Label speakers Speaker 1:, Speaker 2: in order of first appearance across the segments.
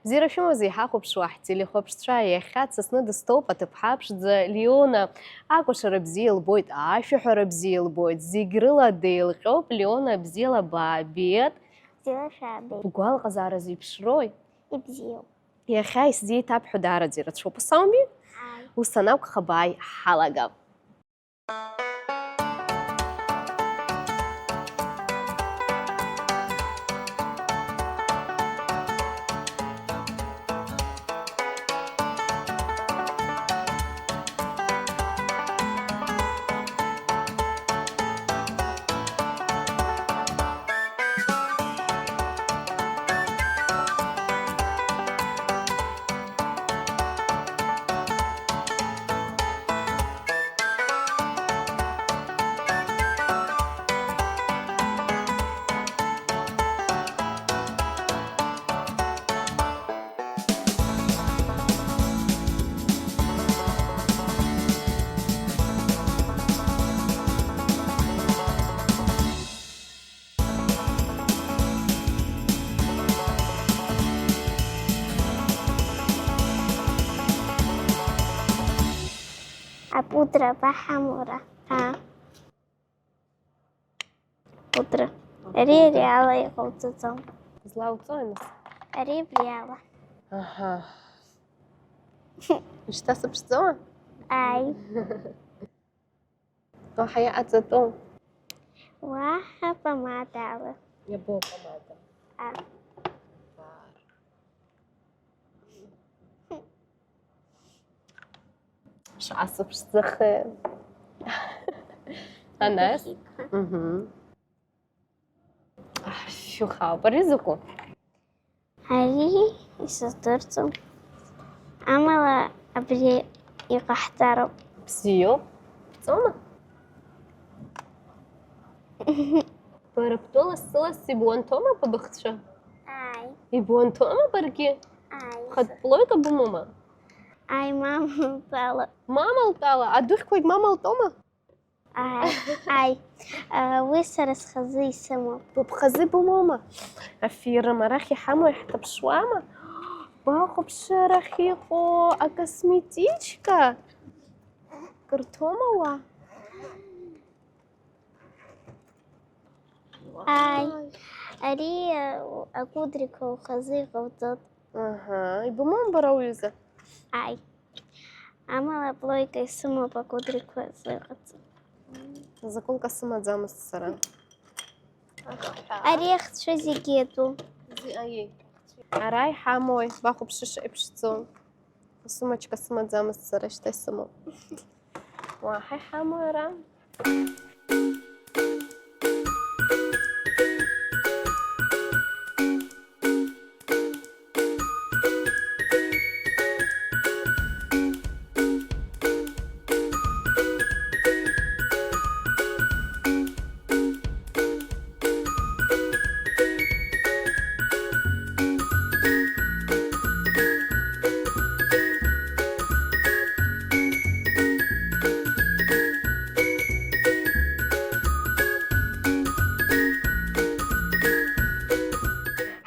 Speaker 1: Бзира шәымазеи ҳахәаԥшуа ҳтелехәаԥшцәа иахьаҵасны дыстәоуп аҭыԥҳа ԥшӡа Лиона. Акәашара бзиа илбоит, ашәаҳәара бзиа илбоит, зегь рыла деилҟьоуп. Лиона, бзиала баабеит.
Speaker 2: Бзиала шәаабеит.
Speaker 1: Бгәалаҟазаара зеиԥшрои?
Speaker 2: Ибзиоуп.
Speaker 1: Иахьа исзеиҭабҳәо даараӡа ирацәоуп, ус ауми? Ус анакәха бааи ҳалагап.
Speaker 2: Пудра бахамура. Пудра. Реала иҟауҵаӡом.
Speaker 1: Злауҵои нас?
Speaker 2: Ари бриала.
Speaker 1: Аҳа. Шьҭа сыԥшӡома?
Speaker 2: Ааи.
Speaker 1: Уаҳа иаҟаҵатәу?
Speaker 2: Уаҳа помадала.
Speaker 1: Иабоу помада? Шаасыԥшӡахы. Анас? Шәухаауп, ари закәу?
Speaker 2: Ари исыздырӡом. Амала абри иҟаҳҵароуп.
Speaker 1: Бзиоуп. Бҵома? Бара бтәылас-сылас ибуанҭома бабыхцәа?
Speaker 2: Ааи.
Speaker 1: Ибуанҭома баргьы?
Speaker 2: Ааи.
Speaker 1: Хатә плойка бымоума?
Speaker 2: Ааи, мама лтәала.
Speaker 1: Мама лтәала? Адәыӷьқәагь мама лтәома?
Speaker 2: Ааи. Уи сара схазы исымоуп.
Speaker 1: Быԥхазы бымоума? Афирым, арахь иҳамоу иаҳҭаԥшуама? Бахәаԥши арахь иҟоу акосметичка. Кырҭома уа?
Speaker 2: Ааи. Ари акәыдрика ухазы иҟауҵоит.
Speaker 1: Аҳа, ибымоума бара уҩыза?
Speaker 2: Ааи. Амала плойка исымоуп акәыдрика зыҟаҵо.
Speaker 1: Закәылка сымаӡамызт сара.
Speaker 2: Ари ахцәа зегьы иатәу.
Speaker 1: Ара иҳамои, бахәаԥши шеиԥшӡоу. Сымачка сымаӡамызт сара, шьҭа исымоуп. Уаҳа иҳамои ара?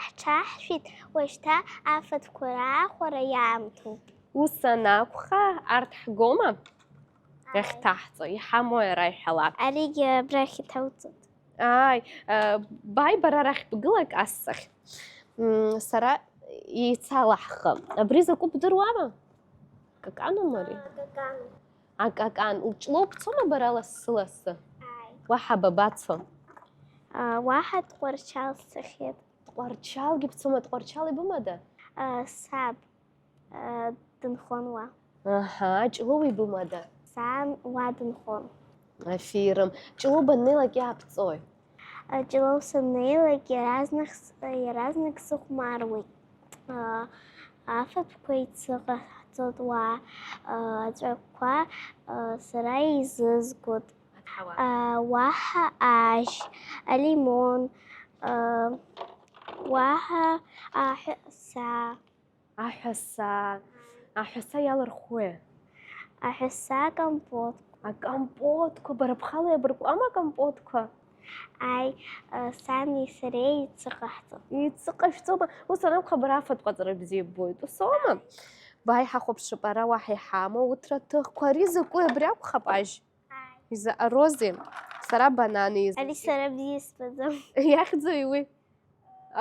Speaker 2: Ҳҽаҳшәит, уажәшьҭа афатәқәа раахәара иаамҭоуп.
Speaker 1: Ус анакәха, арҭ ҳгома? Иахьҭаҳҵо, иҳамои ара иҳәалак.
Speaker 2: Аригьы абрахь иҭауҵоит.
Speaker 1: Ааи, бааи бара арахь бгылак ассахь. Сара еицалаҳхы. Абри закәу бдыруама? Каканума ари?
Speaker 2: Какану.
Speaker 1: Акакан. Лҷлоу бцома бара лассы-лассы?
Speaker 2: Ааи.
Speaker 1: Уаҳа бабацо?
Speaker 2: Уаҳа Тҟәарчал сцахьеит.
Speaker 1: Тҟәарчалгьы бцома? Тҟәарчал ибымада?
Speaker 2: Саб дынхон уа.
Speaker 1: Аҳа, Ҷлоу ибымада?
Speaker 2: Сан уа дынхон.
Speaker 1: Афирым. Ҷлоу баннеилак иаабҵои?
Speaker 2: Ҷлоу саннеилак иаразнак сыхәмаруеит. Афатәқәа ицыҟаҳҵоит уа, аҵәақәа сара изызгоит. Уаҳа ажь, алимон, уаҳа аҳәса.
Speaker 1: Аҳәаса. Аҳәаса иалырхуеи?
Speaker 2: Аҳәса компот.
Speaker 1: Акомпотқәа, бара бхала иабаркуама акомпотқәа?
Speaker 2: Аи, сани сареи ицыҟаҳҵо.
Speaker 1: Иҵыҟашәҵома? Ус анакәха афатә-ҟаҵара бзиа ббоит. Усоума? Бааи ҳахәаԥшып, ара уаҳа иҳамоу уҭраҭыхқәа. Ари закәи? Абри акәхап ажь? Изаҟароузеи? Сара банани.
Speaker 2: Ари сара бзиа збаӡом.
Speaker 1: Иахьӡи уи?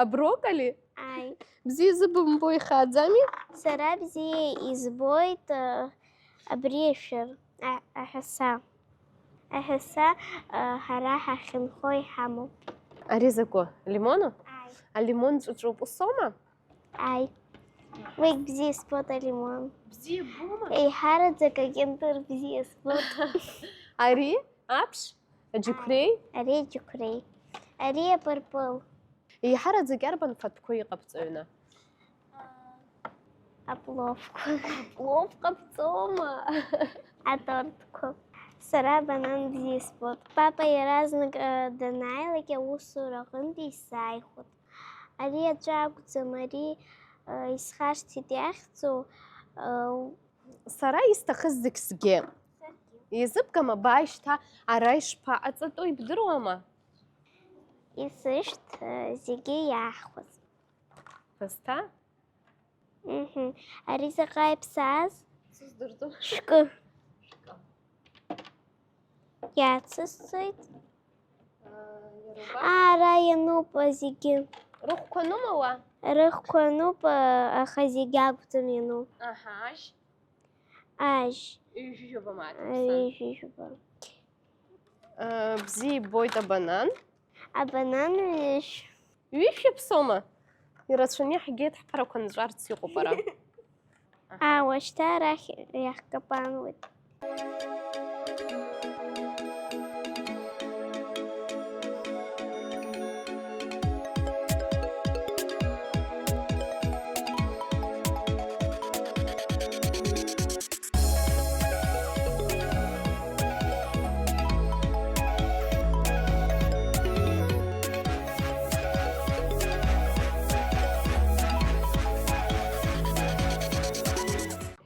Speaker 1: Аброкколи?
Speaker 2: Аи.
Speaker 1: Бзиа зыбымбо ихааӡами?
Speaker 2: Сара бзиа избоит абри ашәыр, аҳәаса. Аҳәаса ҳара ҳахьынхо иҳамоуп.
Speaker 1: Ари закәу? Лимону?
Speaker 2: Аи.
Speaker 1: Алимон ҵәыҵәуп. Усоума?
Speaker 2: Аи. Уи бзиа збоит алимон.
Speaker 1: Бзиа боума?
Speaker 2: Еиҳараӡак акьынтыр бзиа збоит.
Speaker 1: Ари? Аԥш? Аџьықәреи?
Speaker 2: Ари аџьықәреи. Ари апырпыл.
Speaker 1: Еиҳараӡак иарбан фатәқәа иҟабҵоҩны?
Speaker 2: Апловқәа.
Speaker 1: Плов ҟабҵома?
Speaker 2: Атортқәа. Сара банан бзиа збоит. Папа иаразнак данааилак аусура аҟынтәи исзааихәоит. Ари аҵәы акәӡам, ари исхашҭит иахьӡу.
Speaker 1: Сара исҭахыз зегь сгьы. Изыбгама бааи шьҭа ара ишԥаҟаҵатәу ибдыруама?
Speaker 2: Исышьҭ зегьы иаахәаз.
Speaker 1: Ԥысҭа?
Speaker 2: Ари заҟа иԥсааз?
Speaker 1: Сыздырӡом.
Speaker 2: Шкы. Иацысҵоит. Ара иануп зегьы.
Speaker 1: Рыхәқәа анума уа?
Speaker 2: Рыхқәа ануп, аха зегьы акәӡам иану.
Speaker 1: Аҳа, ажь?
Speaker 2: Ажь.
Speaker 1: Ижәжәаба маҭ.
Speaker 2: Ижәжәаба.
Speaker 1: Бзиа ибоит абанан.
Speaker 2: Абанан ҩышә.
Speaker 1: Ҩышә иаԥсома? Ирацәаны иаҳгеит ҳԥарақәа нҵәарц иҟоуп ара.
Speaker 2: Уашьҭа арахь иаҳкапануеит.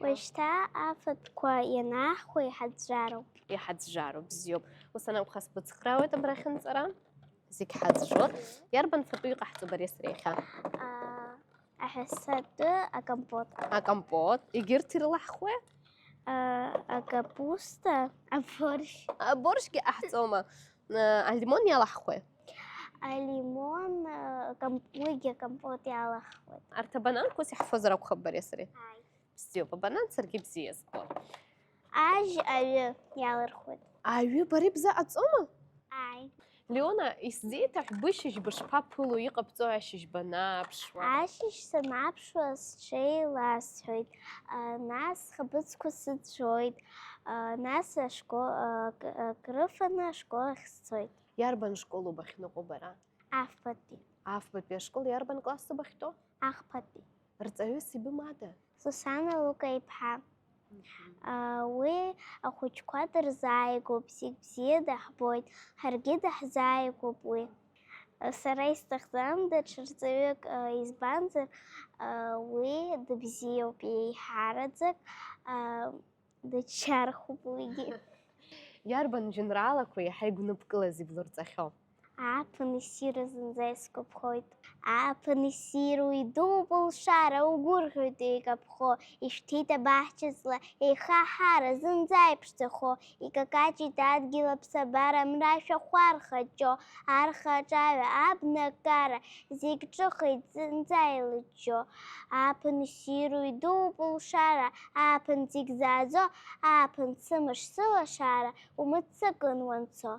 Speaker 2: Уашьҭа афатәқәа ианааҳхуа иҳаӡәӡәароуп.
Speaker 1: Иҳаӡәӡәароуп, бзиоуп. Ус анакәха сбыцхраауеит абрахь анҵара. Зегь ҳаӡәӡәоит. Иарбан фатәы иҟаҳҵо бареи сареи иахьа?
Speaker 2: Аҳәасатәы акомпот.
Speaker 1: Акомпот. Егьырҭ ирылаҳхуеи?
Speaker 2: Акапуста, аборщ.
Speaker 1: Аборшгьы ҟаҳҵома? Алимон иалаҳхуеи?
Speaker 2: Алимон, уигьы акомпот иалаҳхуеит.
Speaker 1: Арҭ абананқәа ус иаҳфозар акәхап бареи сареи. Бзиоуп, абанан саргьы бзиа збоит.
Speaker 2: Ажь аҩы иалырхуеит.
Speaker 1: Аҩы бареи бзаҟаҵома?
Speaker 2: Аи.
Speaker 1: Леона, исзеиҭаҳә бышьыжь бышԥаԥыло иҟабҵо ашьыжь банааԥшуа?
Speaker 2: Ашьыжь санааԥшуа сҽеиласҳәоит, нас схаԥыцқәа сыӡәӡәоит, нас крыфаны ашкол ахь сцоит.
Speaker 1: Иарбан школу бахьныҟоу бара?
Speaker 2: Афбатәи.
Speaker 1: Афбатәи ашкол иарбан классу бахьтәоу?
Speaker 2: Ахԥатәи.
Speaker 1: Рҵаҩыс ибымада?
Speaker 2: Сусана Лука-иԥҳа. Уи ахәыҷқәа дырзааигәоуп, зегь бзиа даҳбоит, ҳаргьы даҳзааигәоуп уи. Сара исҭахӡам даҽа рҵаҩык, избанзар уи дыбзиоуп еиҳараӡак, дыччархәуп уигьы.
Speaker 1: Иарбан жәеинраалақәа иаҳа игәныԥкылаз иблырҵахьоу?
Speaker 2: Ааԥын иссиру зынӡа искаԥхоит. Ааԥын иссиру идубылшара угәырӷьоит еикаԥхо, ишәҭит абаҳчаҵла еихаҳара зынӡа иԥшӡахо, икакаҷит адгьыл аԥсабара мрашәахәа рхаҷҷо, архаҿаҩа абнакара зегь ҿыхеит зынӡа илыҷҷо. Ааԥын иссиру идубылшара, ааԥын зегь-зааӡо, ааԥын сымыш сылашара, умыццакын уанцо.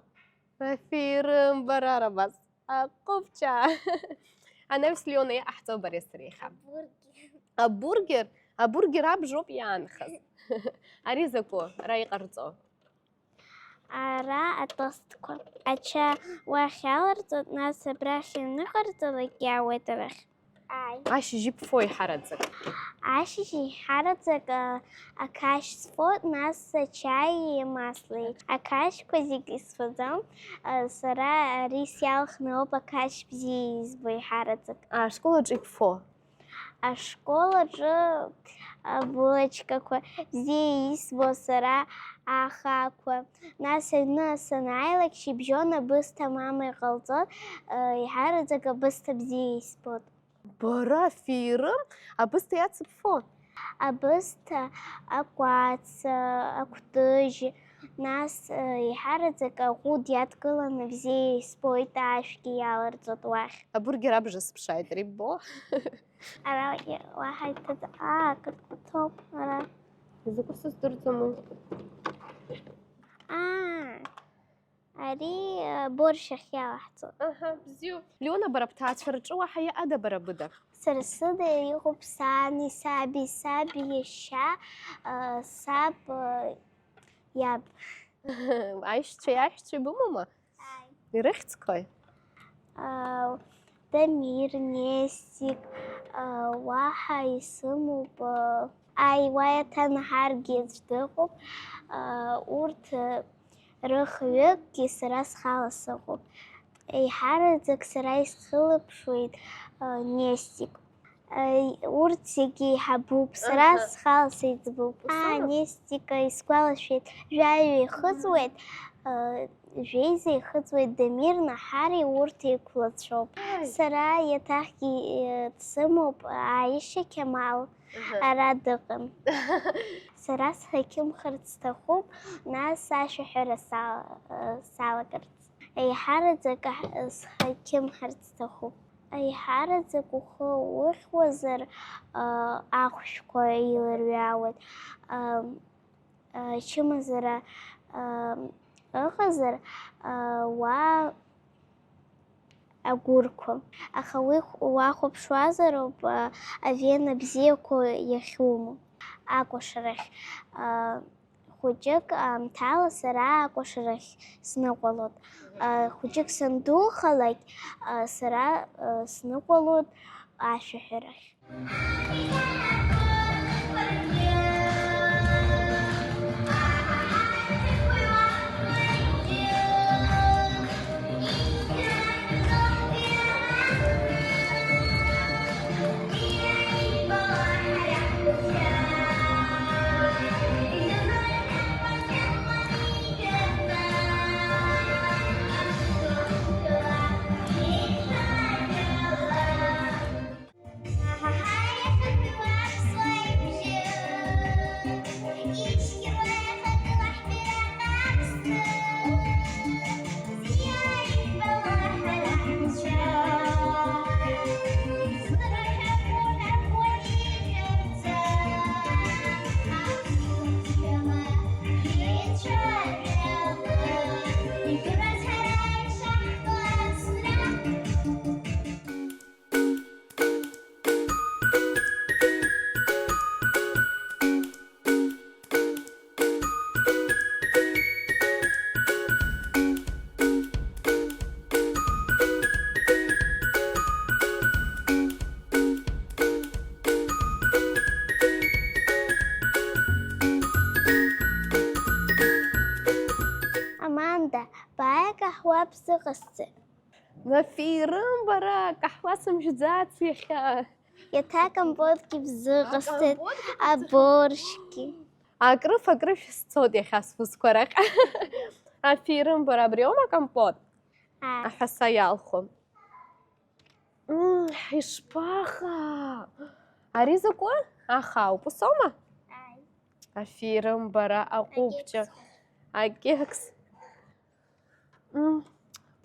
Speaker 1: Афирым барарабас. Ақәыԥча. Анаҩс Леона иҟаҳҵо бареи сареи иахьа? Абургер? Абургер абжоуп иаанхаз. Ари закәу? Ара иҟарҵо?
Speaker 2: Ара атостқәа. Ача уахь иаларҵоит, нас абрахь ианыҟарҵалак иаауеит арахь.
Speaker 1: Ашьыжь ибфо иҳараӡак.
Speaker 2: Ашьыжь иҳараӡак ақашь сфоит, нас ачаи маслеи. Ақашьқәа зегьы сфаӡом, сара ари сиалхны ауп ақашь бзиа избо иҳараӡак.
Speaker 1: Ашколаҿы ибфо?
Speaker 2: ашкол аҿы булочкақәа бзиа избо сара ахақәа. Нас аҩны санааилак шьыбжьон абысҭа мама иҟалҵон, иҳараӡак абысҭа бзиа избот.
Speaker 1: Бара афирым абысҭа иацыԥфо?
Speaker 2: Абысҭа, акәац, акәтыжь, нас иҳараӡак аӷәыд иадкыланы бзиа избоит, ашәгьы иаларҵот уахь.
Speaker 1: Абургер абжа сыԥшааит, ари ббо?
Speaker 2: Ара уаҳа иҭыҵ, кыдгәҭоуп, ара.
Speaker 1: Изакәы сыздырӡомызт.
Speaker 2: Ари борщ ахь иалаҳҵоит.
Speaker 1: Аҳа, бзиоуп. Леона, бара бҭаацәа рҿы уаҳа иаҟада бара быда?
Speaker 2: Сара сыда иҟоуп сани, саби, саби иашьа, саб иаб.
Speaker 1: Аишьцәеи аҳәшьцәеи бымоума? Ирыхьӡқәои?
Speaker 2: Дамир, Нестик, уаҳа исымоуп, уа Иаҭанҳаргьы аӡә дыҟоуп, урҭ рыхҩыкгьы сара схала сыҟоуп. Иҳараӡак сара исхылаԥшуеит Нестик. Урҭ зегьы иҳабуп, сара схала сеиҵбуп. Нестик исгәалашәеит, жәаҩа ихыҵуеит, жәеиза ихыҵуеит Дамир, Наҳари, урҭ еиқәлацәоуп. Сара иаҭахгьы дсымоуп Аиша Қьамал, ара дыҟам. Сара сҳақьымхарц сҭахуп, нас ашәаҳәара салагарц. Иҳараӡак сҳақьымхарц сҭахуп. Иҳараӡак ухы ухьуазар ахәшәқәа илырҩаауеит, чымазара ыҟазар уа агәырқәа. Аха уахәаԥшуазароуп авена бзиақәа иахьумоу акәашарахь. Хәыҷык аамҭала сара акәашарахь сныҟәалот. Хәыҷык сандухалак, сара сныҟәалот ашәаҳәарахь. قهوة بزغسة.
Speaker 1: ما في رمبرة قهوة سمجدات يا
Speaker 2: يتاكم بودكي بزغسة أبورشكي.
Speaker 1: أقرف الصوت يا خاص فسكرك. في رمبرة بريوما كمبوت. أحسا يالخو. يشباخا. أريزكوا؟ أخاو بصومة. في رمبرة أقوبجة. أجيكس.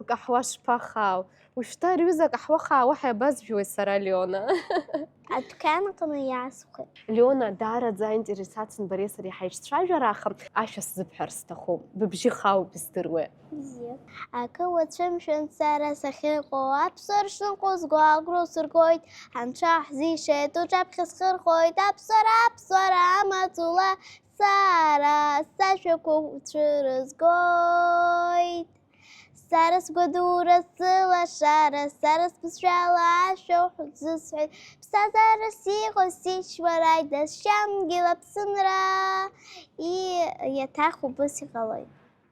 Speaker 1: بقهوة شباخاو. وشتا ريوزا قهوة خاوة بس جوي سرا ليونا.
Speaker 2: أتكان قنياسخ.
Speaker 1: ليونا دارت заинтересацин بريس ريحة شتراجة راخم عاش الزبحر استخو ببجي خاو بستروي.
Speaker 2: زين. أكو تشمشن سارة سخيقو أبصر شنقوز قاقرو سرقويت هنشاح زي شيتو جاب خسخر خويت أبصر أماتولا سارة ساشوكو تشرز قويت. سارس قدورة سلا شارة سارس بسرعة شو حزسعد بسازارة سيغو سيش ورايدة شام جيلا بسنرا يتاخو بسي غلاي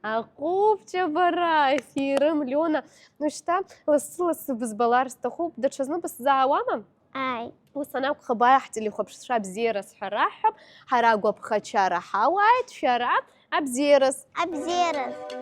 Speaker 1: أقوب جبرا في رمليونا نشتا وصلت بزبلار استخوب دتشزنا بس زعوامم
Speaker 2: Ai.
Speaker 1: وصناك خبايحت اللي خبش شاب زيرس حراحب حراقو بخد شارع حوايت شارع أبزيرس
Speaker 2: Abziras.